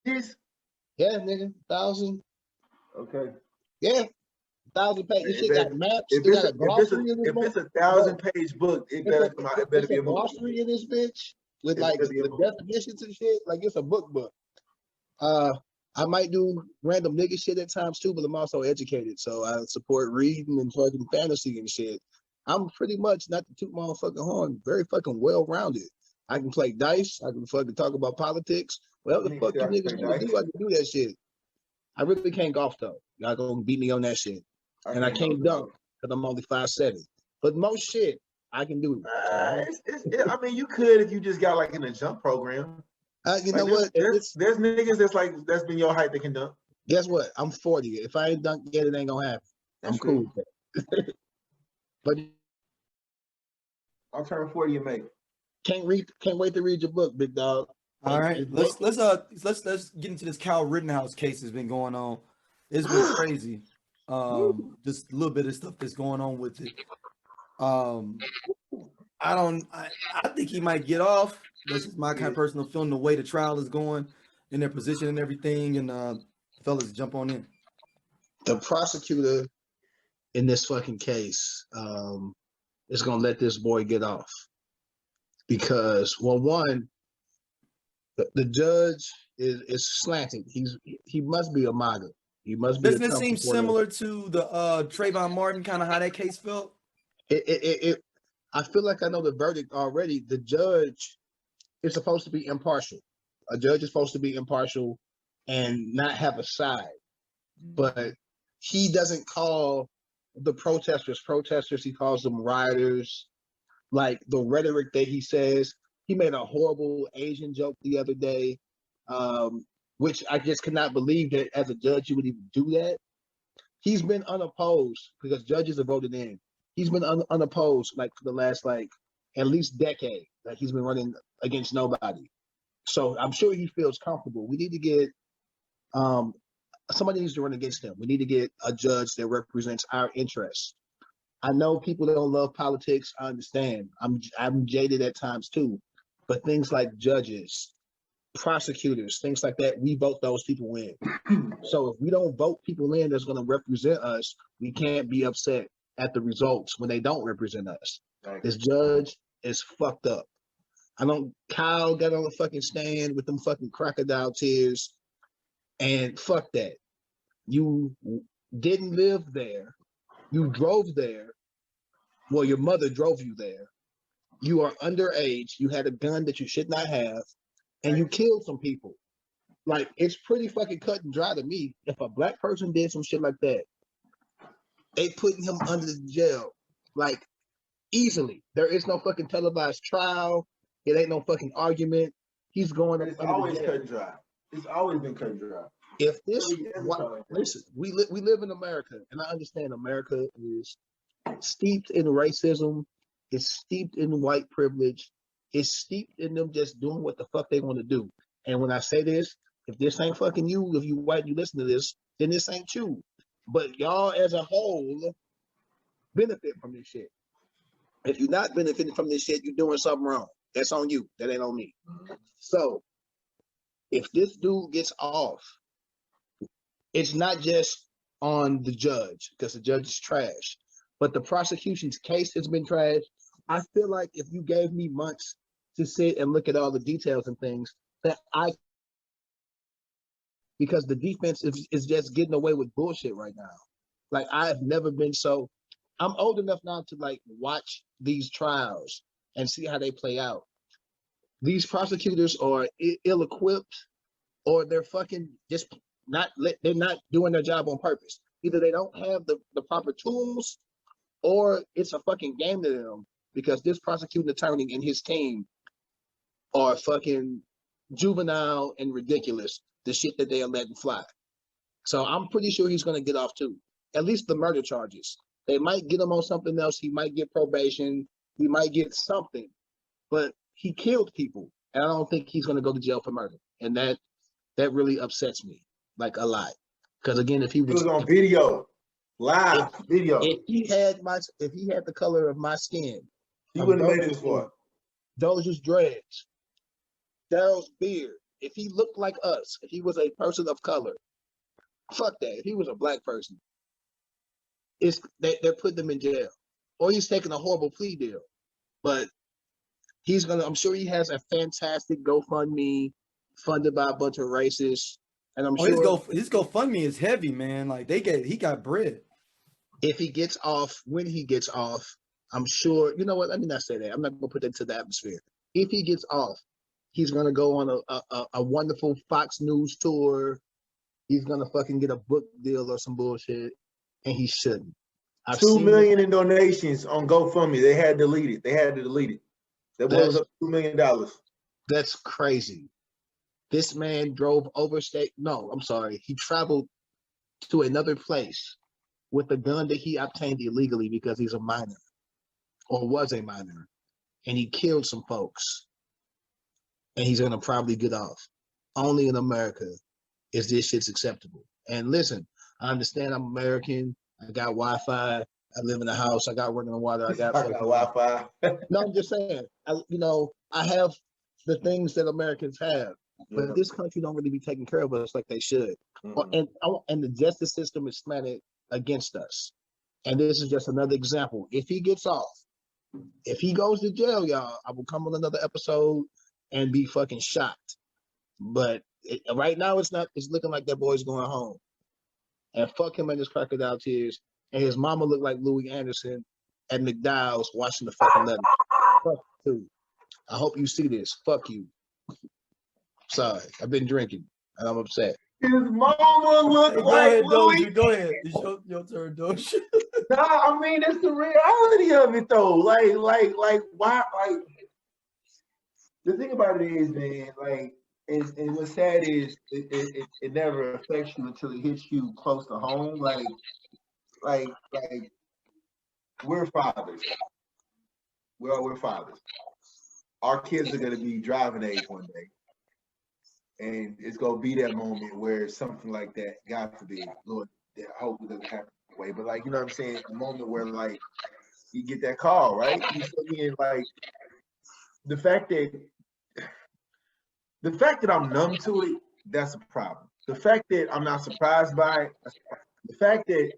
Yes. Yeah, nigga, 1,000. Okay. Yeah, 1,000 pages. This shit got maps. If It got a glossary in this it's book. a 1,000-page book, it better come out. It better be a movie. Glossary in this bitch with like the definitions and shit. Like it's a book. I might do random nigga shit at times too, but I'm also educated, so I support reading and fucking fantasy and shit. I'm pretty much, not to toot my own fucking horn, very fucking well-rounded. I can play dice. I can fucking talk about politics. Whatever the fuck you niggas want to do, I can do that shit. I really can't golf though. Y'all gonna beat me on that shit. And I can't dunk because I'm only 5'7". But most shit I can do. I mean, you could if you just got like in a jump program. You know what? There's niggas that's been your height that can dunk. Guess what? I'm 40. If I ain't dunked yet, it ain't gonna happen. I'm cool. But I'll turn 40 in May. Can't wait to read your book, big dog. All right, let's get into this Kyle Rittenhouse case that's been going on. It's been crazy. Just a little bit of stuff that's going on with it. I think he might get off. That's just my kind of personal feeling. The way the trial is going, and their position and everything, and fellas, jump on in. The prosecutor in this fucking case is gonna let this boy get off because, well, one, the judge is slanted. He must be a MAGA. He must be. Doesn't it seem similar to the Trayvon Martin, kind of how that case felt? I feel like I know the verdict already. The judge is supposed to be impartial. A judge is supposed to be impartial and not have a side. But he doesn't call the protesters. He calls them rioters. Like the rhetoric that he says. He made a horrible Asian joke the other day, which I just cannot believe that as a judge you would even do that. He's been unopposed because judges are voted in. He's been unopposed like for the last at least decade. Like he's been running against nobody. So I'm sure he feels comfortable. We need to get somebody needs to run against him. We need to get a judge that represents our interests. I know people that don't love politics. I understand. I'm jaded at times too. But things like judges, prosecutors, things like that, we vote those people in. So if we don't vote people in that's going to represent us, we can't be upset at the results when they don't represent us. Right. This judge is fucked up. Kyle got on the fucking stand with them fucking crocodile tears, and fuck that. You didn't live there. You drove there. Well, your mother drove you there. You are underage. You had a gun that you should not have, and you killed some people. Like, it's pretty fucking cut and dry to me. If a black person did some shit like that, they putting him under the jail, like, easily. There is no fucking televised trial. It ain't no fucking argument. He's going. It's always cut and dry. It's always been cut and dry. If this, listen, we live in America, and I understand America is steeped in racism. It's steeped in white privilege. It's steeped in them just doing what the fuck they want to do. And when I say this, if this ain't fucking you, if you white, you listen to this, then this ain't you. But y'all as a whole benefit from this shit. If you're not benefiting from this shit, you're doing something wrong. That's on you. That ain't on me. So if this dude gets off, it's not just on the judge, because the judge is trash, but the prosecution's case has been trash. I feel like if you gave me months to sit and look at all the details and things, because the defense is just getting away with bullshit right now. Like, I've never been so, I'm old enough now to like watch these trials and see how they play out. These prosecutors are ill-equipped, or they're fucking just they're not doing their job on purpose. Either they don't have the proper tools, or it's a fucking game to them, because this prosecuting attorney and his team are fucking juvenile and ridiculous, the shit that they are letting fly. So I'm pretty sure he's going to get off too. At least the murder charges. They might get him on something else. He might get probation. He might get something. But he killed people, and I don't think he's going to go to jail for murder. And that really upsets me, like, a lot. Because again, if he was on video, live video, if he had the color of my skin, he wouldn't have made it this far. Those dreads, Daryl's beard, if he looked like us, if he was a person of color, fuck that. If he was a black person, they're putting him in jail, or he's taking a horrible plea deal. But I'm sure he has a fantastic GoFundMe funded by a bunch of racists, and I'm sure his GoFundMe is heavy, man. Like he got bread. if he gets off, when he gets off, I'm sure, you know what, let me not say that. I'm not going to put that into the atmosphere. If he gets off, he's going to go on a wonderful Fox News tour. He's going to fucking get a book deal or some bullshit, and he shouldn't. $2 million in donations on GoFundMe. They had to delete it. That was up $2 million. That's crazy. This man drove overstate. No, I'm sorry. He traveled to another place with a gun that he obtained illegally because he's a minor or was a minor, and he killed some folks, and he's going to probably get off. Only in America is this shit's acceptable. And listen, I understand I'm American. I got Wi-Fi. I live in a house. I got running water. I got Wi-Fi. No, I'm just saying. I have the things that Americans have, but this country don't really be taking care of us like they should. And the justice system is slanted against us. And this is just another example. If he gets off, if he goes to jail, y'all, I will come on another episode and be fucking shocked. But right now, it's looking like that boy's going home. And fuck him and his crocodile tears. And his mama looked like Louis Anderson at McDowell's watching the fucking letter. Fuck you. I hope you see this. Fuck you. Sorry, I've been drinking and I'm upset. His mama looked like Louis. Go ahead. It's your turn, Dosia. Nah, I mean, it's the reality of it though. Like, why? Like, the thing about it is, man, like, and what's sad is it never affects you until it hits you close to home. Like we're fathers. We're fathers. Our kids are gonna be driving age one day. And it's gonna be that moment where something like that, God forbid, Lord, I hope it doesn't happen that way. But like, you know what I'm saying? A moment where like you get that call, right? You feel me? And like the fact that I'm numb to it, that's a problem. The fact that I'm not surprised by it, the fact that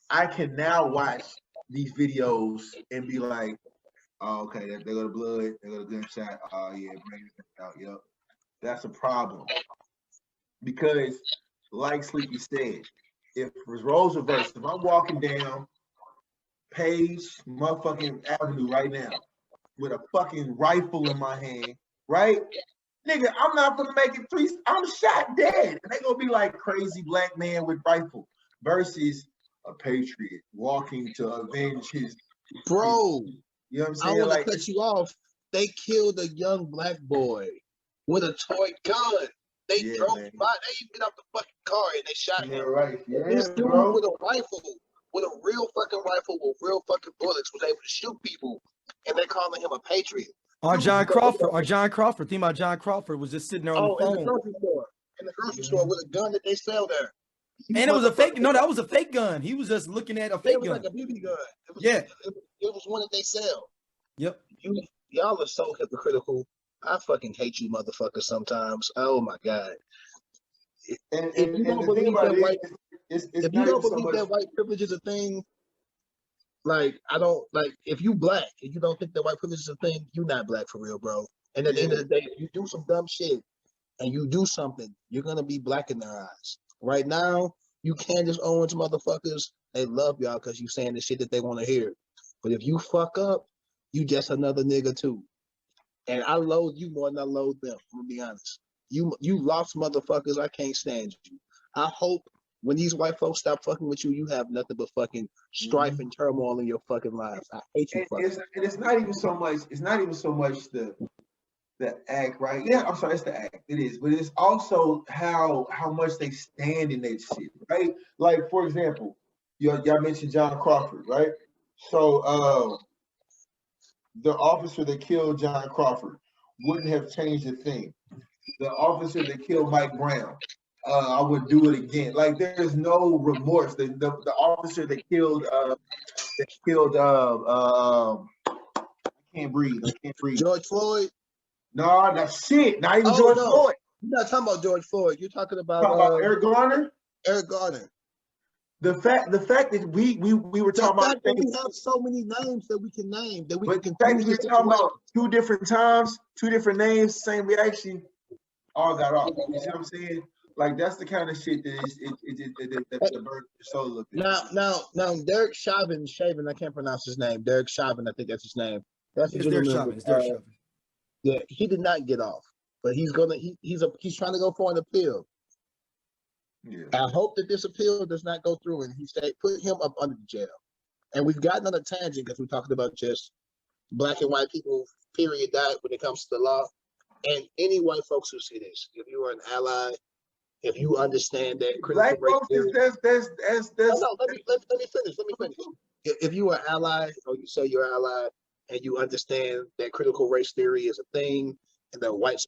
I can now watch these videos and be like, oh, okay, there go the blood, there go the gunshot. Oh yeah, bring it out, yep. That's a problem. Because, like Sleepy said, if roles reversed, if I'm walking down Page motherfucking Avenue right now with a fucking rifle in my hand, right? Nigga, I'm not gonna make it three. I'm shot dead. And they gonna be like crazy black man with rifle versus a patriot walking to avenge his. Bro, you know what I'm saying? I want to cut you off. They killed a young black boy with a toy gun. They drove by. They even get out the fucking car and they shot him. Right. Yeah, this dude with a rifle, with a real fucking rifle with real fucking bullets, was able to shoot people, and they're calling him a patriot. John Crawford. Think about John Crawford was just sitting there on the phone. In the grocery store with a gun that they sell there. And it was a fake. No, that was a fake gun. He was just looking at a fake gun. Like a BB gun. It was one that they sell. Yep. Y'all are so hypocritical. I fucking hate you, motherfuckers. Sometimes. Oh my god. If you don't believe that white privilege is a thing, like I don't like. If you black and you don't think that white privilege is a thing, you're not black for real, bro. And at the end of the day, if you do some dumb shit and you do something, you're gonna be black in their eyes. Right now, you Candace Owens motherfuckers, they love y'all because you saying the shit that they want to hear. But if you fuck up, you just another nigga too. And I loathe you more than I loathe them. I'm gonna be honest. You lost motherfuckers. I can't stand you. I hope when these white folks stop fucking with you, you have nothing but fucking strife and turmoil in your fucking lives. I hate you. It's not even so much. It's not even so much the act, right? Yeah, I'm sorry, it's the act. It is, but it's also how much they stand in that shit, right? Like for example, y'all mentioned John Crawford, right? So the officer that killed John Crawford wouldn't have changed a thing. The officer that killed Mike Brown, I would do it again. Like there's no remorse. The officer that killed I can't breathe. George Floyd. No, that's shit. Not even George Floyd. You're not talking about George Floyd. You're talking about, Talking about Eric Garner. Eric Garner. The fact that we were The talking fact about that we things, have so many names that we can name, that we but can the fact confuse that we the were talking situation. about 2 different times, 2 different names, same reaction, all got off. You see what I'm saying? Like that's the kind of shit that the bird the soul look at. Now, Derek Chauvin, I can't pronounce his name. Derek Chauvin, I think that's his name. That's the It's Derek gentleman. Chauvin. It's Derek Chauvin. Yeah, he did not get off, but he's he's trying to go for an appeal. Yeah. I hope that this appeal does not go through and put him up under the jail. And we've gotten on a tangent because we're talking about just black and white people, period, that when it comes to the law. And any white folks who see this, if you are an ally, if you understand that critical Black race folks, theory, that's let me finish. If you are an ally, or you say you're an ally, and you understand that critical race theory is a thing, and that white